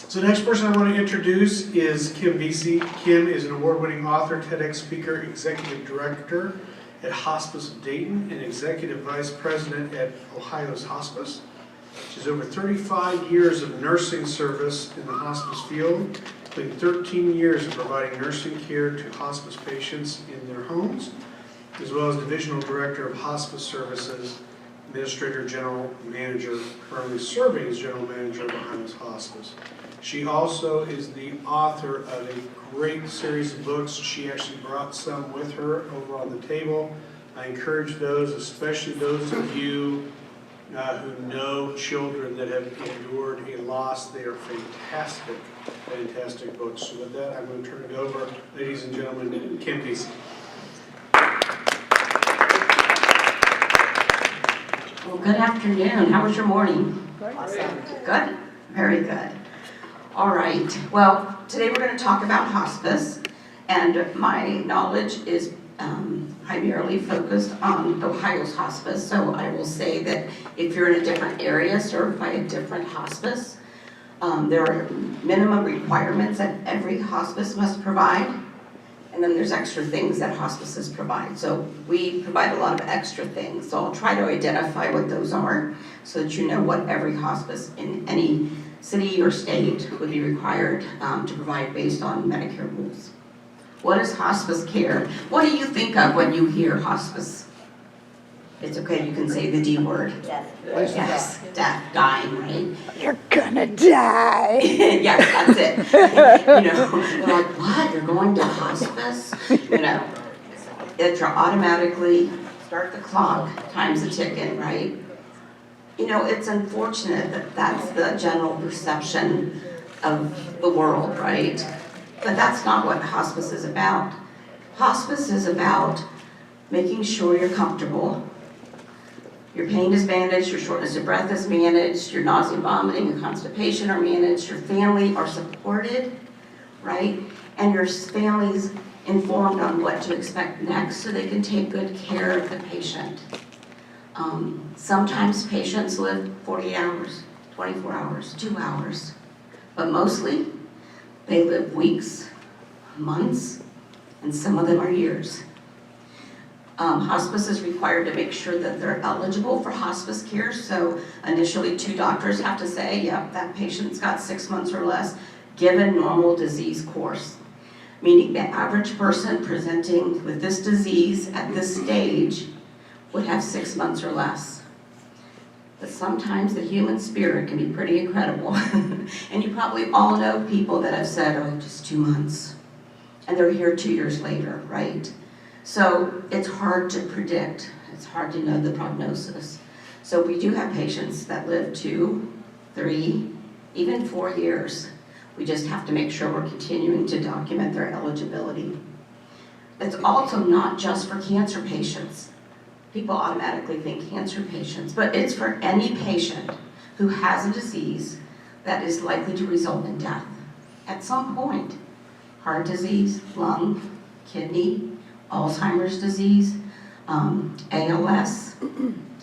So the next person I want to introduce is Kim Vesey. Kim is an award-winning author, TEDx speaker, executive director at Hospice of Dayton, and executive vice president at Ohio's Hospice. She has over 35 years of nursing service in the hospice field, including 13 years of providing nursing care to hospice patients in their homes, as well as divisional director of hospice services, administrator, general manager, currently serving as general manager of Ohio's Hospice. She also is the author of a great series of books. She actually brought some with her over on the table. I encourage those, especially those of you who know children that have endured a loss. They are fantastic, fantastic books. So with that, I'm going to turn it over, ladies and gentlemen, to Kim Vesey. Well, good afternoon. How was your morning? Awesome. Good? Very good. All right. Well, today we're going to talk about hospice, and my knowledge is primarily focused on Ohio's Hospice. So I will say that if you're in a different area served by a different hospice, there are minimum requirements that every hospice must provide, and then there's extra things that hospices provide. So we provide a lot of extra things. So I'll try to identify what those are so that you know what every hospice in any city or state would be required to provide based on Medicare rules. What is hospice care? What do you think of when you hear hospice? It's okay, you can say the D word. Death. Yes, death, dying, right? You're gonna die. Yes, that's it. You know, they're like, what? You're going to hospice? You know, it's automatically start the clock, time's a ticking, right? You know, it's unfortunate that that's the general perception of the world, right? But that's not what hospice is about. Hospice is about making sure you're comfortable, your pain is managed, your shortness of breath is managed, your nausea, vomiting, and constipation are managed, your family are supported, right? And your family's informed on what to expect next so they can take good care of the patient. Sometimes patients live 48 hours, 24 hours, 2 hours, but mostly they live weeks, months, and some of them are years. Hospice is required to make sure that they're eligible for hospice care. So initially 2 doctors have to say, yep, that patient's got 6 months or less, given normal disease course. Meaning the average person presenting with this disease at this stage would have 6 months or less. But sometimes the human spirit can be pretty incredible. And you probably all know people that have said, oh, just 2 months. And they're here 2 years later, right? So it's hard to predict. It's hard to know the prognosis. So we do have patients that live 2, 3, even 4 years. We just have to make sure we're continuing to document their eligibility. It's also not just for cancer patients. People automatically think cancer patients, but it's for any patient who has a disease that is likely to result in death at some point. Heart disease, lung, kidney, Alzheimer's disease, ALS,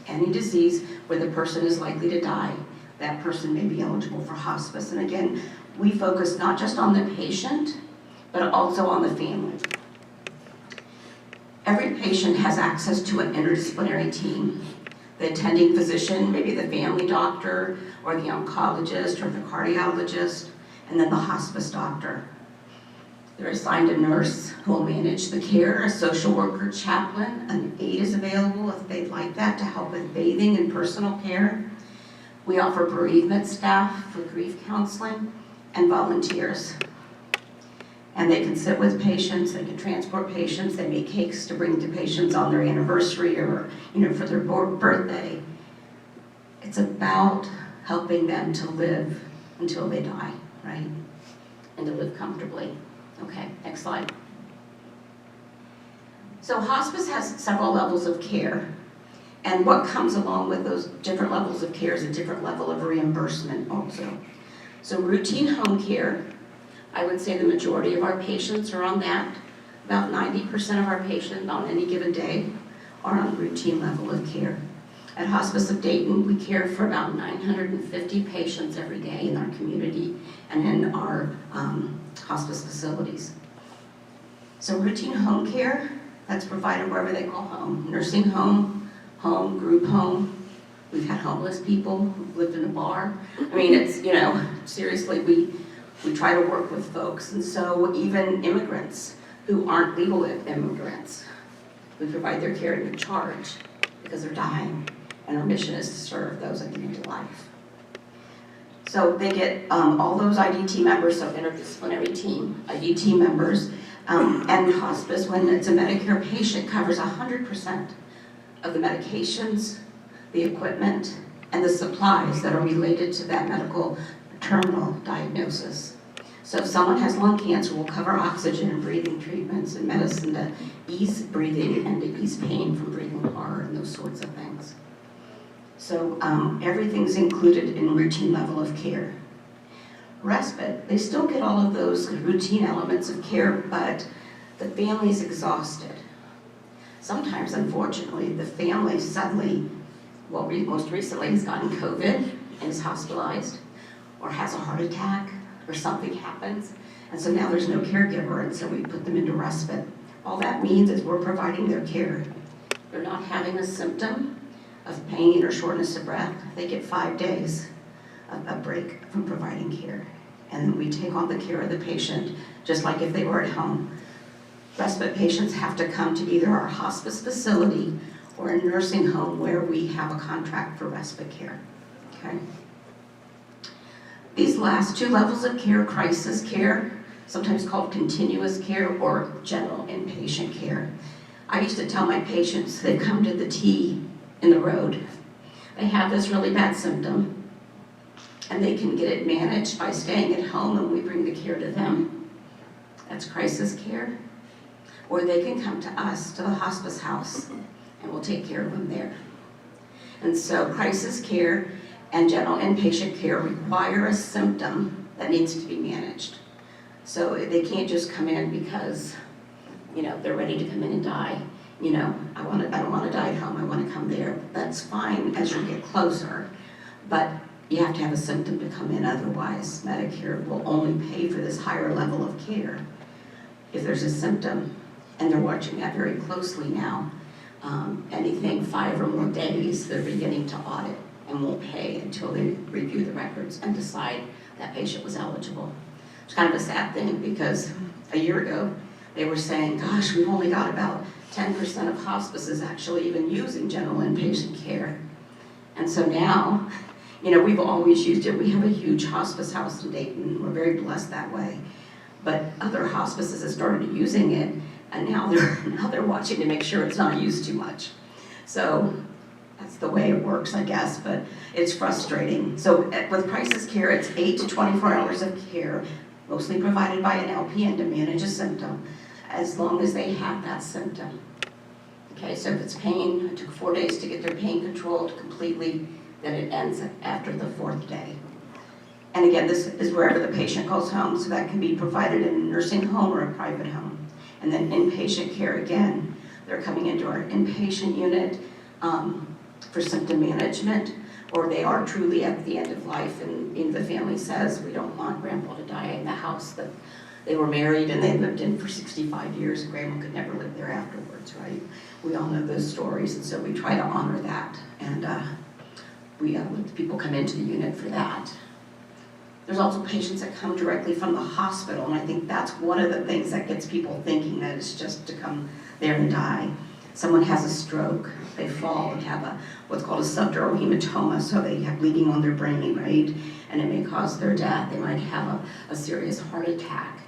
any disease where the person is likely to die, that person may be eligible for hospice. And again, we focus not just on the patient, but also on the family. Every patient has access to an interdisciplinary team. The attending physician, maybe the family doctor, or the oncologist, or the cardiologist, and then the hospice doctor. They're assigned a nurse who will manage the care, a social worker, chaplain, an aide is available if they'd like that to help with bathing and personal care. We offer bereavement staff for grief counseling and volunteers. And they can sit with patients, they can transport patients, they make cakes to bring to patients on their anniversary or, for their birthday. It's about helping them to live until they die, right? And to live comfortably. Okay, next slide. So hospice has several levels of care, and what comes along with those different levels of care is a different level of reimbursement also. So routine home care, I would say the majority of our patients are on that. About 90% of our patients on any given day are on routine level of care. At Hospice of Dayton, we care for about 950 patients every day in our community and in our hospice facilities. So routine home care, that's provided wherever they call home. Nursing home, group home. We've had homeless people who've lived in a bar. I mean, it's, seriously, we try to work with folks. And so even immigrants who aren't legal immigrants, we provide their care at no charge because they're dying. And our mission is to serve those at the end of life. So they get all those IDT members, so interdisciplinary team, IDT members, and hospice, when it's a Medicare patient, covers 100% of the medications, the equipment, and the supplies that are related to that medical terminal diagnosis. So if someone has lung cancer, we'll cover oxygen and breathing treatments and medicine to ease breathing and to ease pain from breathing hard and those sorts of things. So everything's included in routine level of care. Respite, they still get all of those routine elements of care, but the family's exhausted. Sometimes, unfortunately, the family suddenly, most recently has gotten COVID and is hospitalized, or has a heart attack, or something happens, and so now there's no caregiver, and so we put them into respite. All that means is we're providing their care. They're not having a symptom of pain or shortness of breath. They get 5 days of a break from providing care. And we take on the care of the patient, just like if they were at home. Respite patients have to come to either our hospice facility or a nursing home where we have a contract for respite care, okay? These last 2 levels of care, crisis care, sometimes called continuous care or general inpatient care. I used to tell my patients, they come to the T in the road. They have this really bad symptom, and they can get it managed by staying at home and we bring the care to them. That's crisis care. Or they can come to us, to the hospice house, and we'll take care of them there. And so crisis care and general inpatient care require a symptom that needs to be managed. So they can't just come in because, they're ready to come in and die. I don't want to die at home, I want to come there. That's fine as you get closer, but you have to have a symptom to come in, otherwise Medicare will only pay for this higher level of care if there's a symptom, and they're watching that very closely now. Anything 5 or more days, they're beginning to audit and won't pay until they review the records and decide that patient was eligible. It's kind of a sad thing because a year ago, they were saying, gosh, we've only got about 10% of hospices actually even using general inpatient care. And so now, we've always used it. We have a huge hospice house in Dayton. We're very blessed that way. But other hospices have started using it, and now they're watching to make sure it's not used too much. So that's the way it works, I guess, but it's frustrating. So with crisis care, it's 8 to 24 hours of care, mostly provided by an LPN to manage a symptom, as long as they have that symptom. Okay, so if it's pain, it took 4 days to get their pain controlled completely, then it ends after the 4th day. And again, this is wherever the patient goes home, so that can be provided in a nursing home or a private home. And then inpatient care, again, they're coming into our inpatient unit for symptom management, or they are truly at the end of life, and the family says, we don't want grandpa to die in the house that they were married and they lived in for 65 years, and grandma could never live there afterwards, right? We all know those stories, and so we try to honor that, and people come into the unit for that. There's also patients that come directly from the hospital, and I think that's one of the things that gets people thinking that it's just to come there and die. Someone has a stroke, they fall and have what's called a subdural hematoma, so they have bleeding on their brain, right? And it may cause their death. They might have a serious heart attack,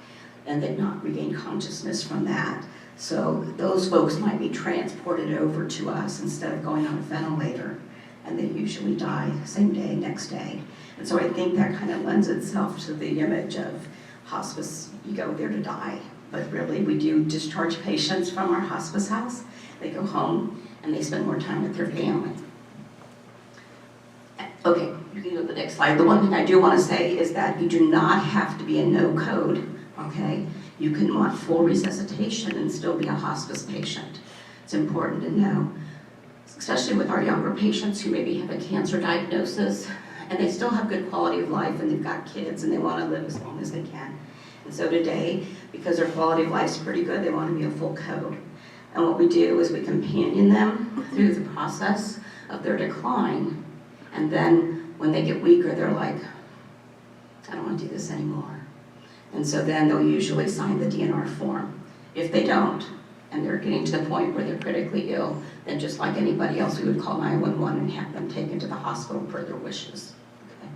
and they've not regained consciousness from that. So those folks might be transported over to us instead of going on a ventilator, and they usually die same day, next day. And so I think that kind of lends itself to the image of hospice, you go there to die. But really, we do discharge patients from our hospice house. They go home and they spend more time with their family. Okay, you can go to the next slide. The one thing I do want to say is that you do not have to be a no code, okay? You can want full resuscitation and still be a hospice patient. It's important to know. especially with our younger patients who maybe have a cancer diagnosis and they still have good quality of life and they've got kids and they want to live as long as they can. And so today, because their quality of life is pretty good, they want to be a full code. And what we do is we companion them through the process of their decline. And then when they get weaker, they're like, I don't want to do this anymore. And so then they'll usually sign the DNR form. If they don't, and they're getting to the point where they're critically ill, then just like anybody else, we would call 911 and have them taken to the hospital per their wishes. Okay.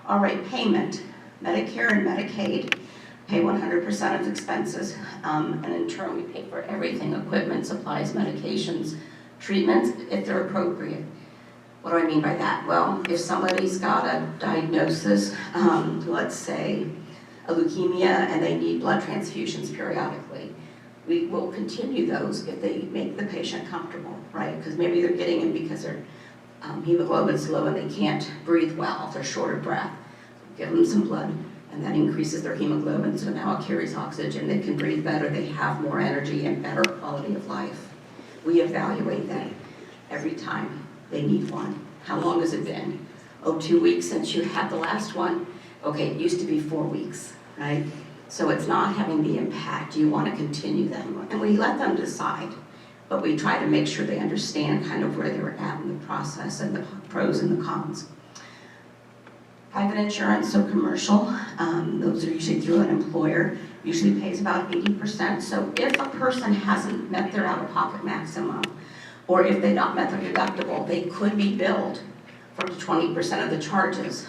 All right, payment. Medicare and Medicaid pay 100% of expenses, and in turn we pay for everything: equipment, supplies, medications, treatments, if they're appropriate. What do I mean by that? Well, if somebody's got a diagnosis, let's say a leukemia, and they need blood transfusions periodically, we will continue those if they make the patient comfortable, right? Because maybe they're getting them because their hemoglobin's low and they can't breathe well, they're short of breath. Give them some blood, and that increases their hemoglobin, so now it carries oxygen, they can breathe better, they have more energy and better quality of life. We evaluate that every time they need one. How long has it been? Oh, 2 weeks since you had the last one? Okay, it used to be 4 weeks, right? So it's not having the impact. You want to continue them. And we let them decide, but we try to make sure they understand kind of where they're at in the process and the pros and the cons. Private insurance, so commercial, those are usually through an employer, usually pays about 80%. So if a person hasn't met their out-of-pocket maximum, or if they've not met their deductible, they could be billed for 20% of the charges.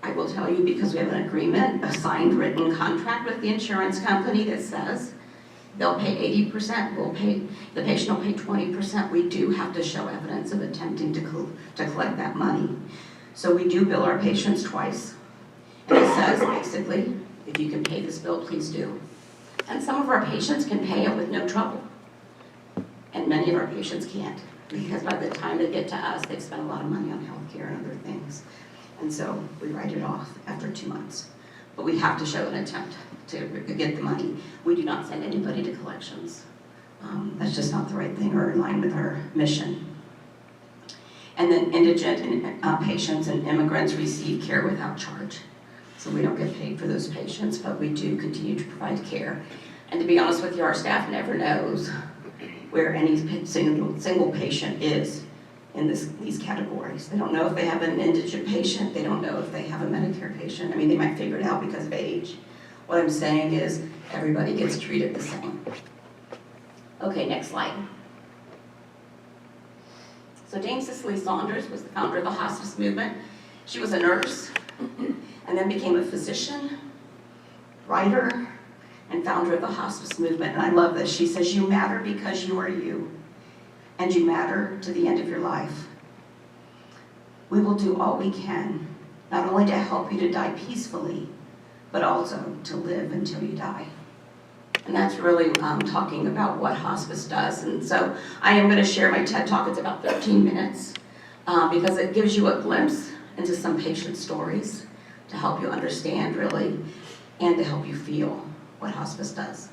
I will tell you, because we have an agreement, a signed written contract with the insurance company that says they'll pay 80%, the patient will pay 20%. We do have to show evidence of attempting to collect that money. So we do bill our patients twice. And it says, basically, if you can pay this bill, please do. And some of our patients can pay it with no trouble. And many of our patients can't, because by the time they get to us, they've spent a lot of money on healthcare and other things. And so we write it off after 2 months. But we have to show an attempt to get the money. We do not send anybody to collections. That's just not the right thing or in line with our mission. And then indigent patients and immigrants receive care without charge. So we don't get paid for those patients, but we do continue to provide care. And to be honest with you, our staff never knows where any single patient is in these categories. They don't know if they have an indigent patient. They don't know if they have a Medicare patient. I mean, they might figure it out because of age. What I'm saying is everybody gets treated the same. Okay, next slide. So Dame Cicely Saunders was the founder of the hospice movement. She was a nurse and then became a physician, writer, and founder of the hospice movement. And I love this. She says, you matter because you are you, and you matter to the end of your life. We will do all we can, not only to help you to die peacefully, but also to live until you die. And that's really talking about what hospice does. And so I am going to share my TED Talk. It's about 13 minutes because it gives you a glimpse into some patient stories to help you understand really and to help you feel what hospice does.